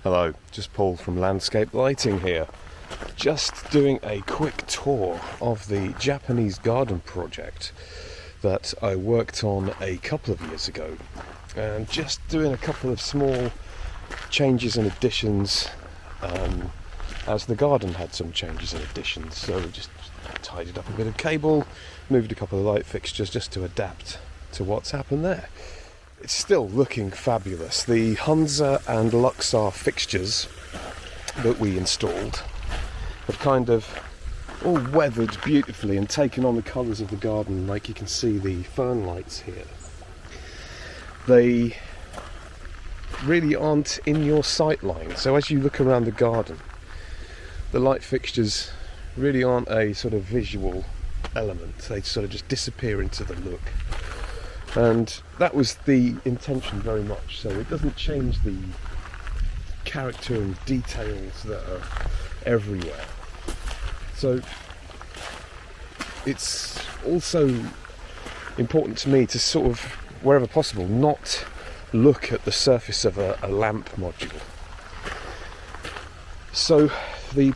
Hello, just Paul from Landscape Lighting here. Just doing a quick tour of the Japanese garden project that I worked on a couple of years ago, and just doing a couple of small changes and additions as the garden had some changes and additions. So we just tidied up a bit of cable, moved a couple of light fixtures just to adapt to what's happened there. It's still looking fabulous. The Hunza and LuxR fixtures that we installed have kind of all weathered beautifully and taken on the colours of the garden, like you can see the fern lights here. They really aren't in your sight line, so as you look around the garden, the light fixtures really aren't a sort of visual element. They sort of just disappear into the look. And that was the intention very much, so it doesn't change the character and details that are everywhere. So it's also important to me to sort of, wherever possible, not look at the surface of a lamp module. So the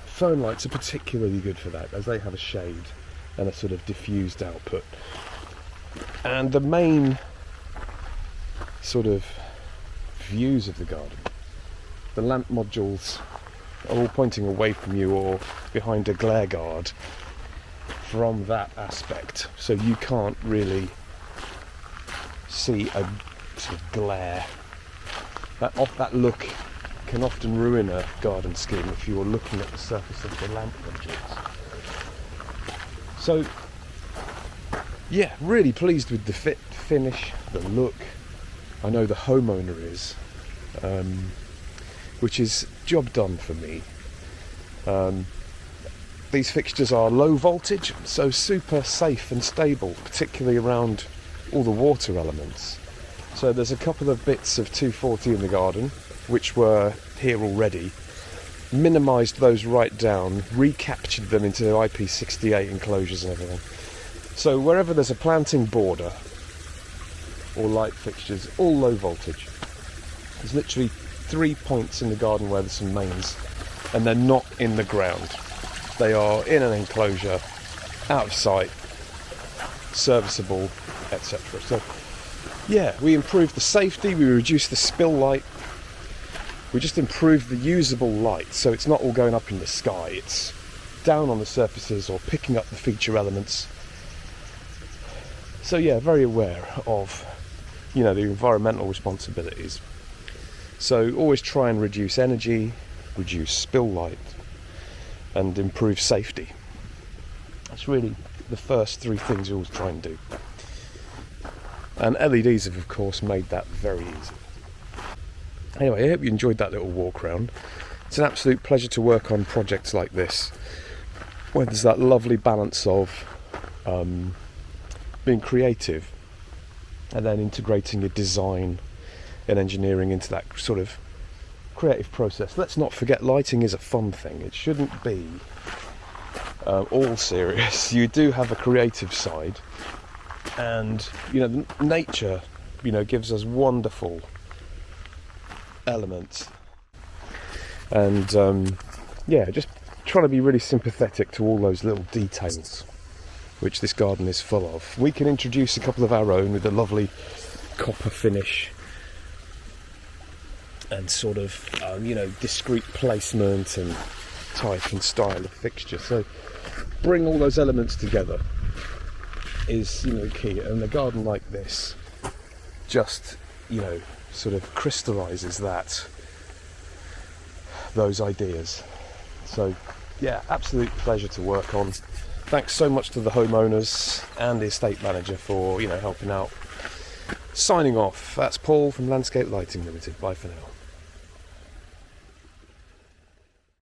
fern lights are particularly good for that, as they have a shade and a sort of diffused output. And the main sort of views of the garden, the lamp modules are all pointing away from you or behind a glare guard from that aspect, so you can't really see a sort of glare. That look can often ruin a garden scheme if you're looking at the surface of the lamp modules. So yeah, really pleased with the fit, finish, the look. I know the homeowner is, which is job done for me. These fixtures are low voltage, so super safe and stable, particularly around all the water elements. So there's a couple of bits of 240 in the garden, which were here already. Minimised those right down, recaptured them into IP68 enclosures and everything. So wherever there's a planting border or light fixtures, all low voltage. There's literally 3 points in the garden where there's some mains, and they're not in the ground. They are in an enclosure, out of sight, serviceable, etc. So yeah, we improved the safety, we reduced the spill light, we just improved the usable light, so it's not all going up in the sky, it's down on the surfaces or picking up the feature elements. So yeah, very aware of, the environmental responsibilities. So always try and reduce energy, reduce spill light, and improve safety. That's really the first three things you always try and do. And LEDs have, of course, made that very easy. Anyway, I hope you enjoyed that little walk around. It's an absolute pleasure to work on projects like this, where there's that lovely balance of being creative and then integrating your design and engineering into that sort of creative process. Let's not forget, lighting is a fun thing. It shouldn't be all serious. You do have a creative side, and nature gives us wonderful elements, and just trying to be really sympathetic to all those little details which this garden is full of. We can introduce a couple of our own with a lovely copper finish and sort of discreet placement and type and style of fixture. So bring all those elements together is key, and a garden like this just sort of crystallizes those ideas. So yeah, absolute pleasure to work on. Thanks so much to the homeowners and the estate manager for helping out. Signing off, that's Paul from Landscape Lighting Limited. Bye for now.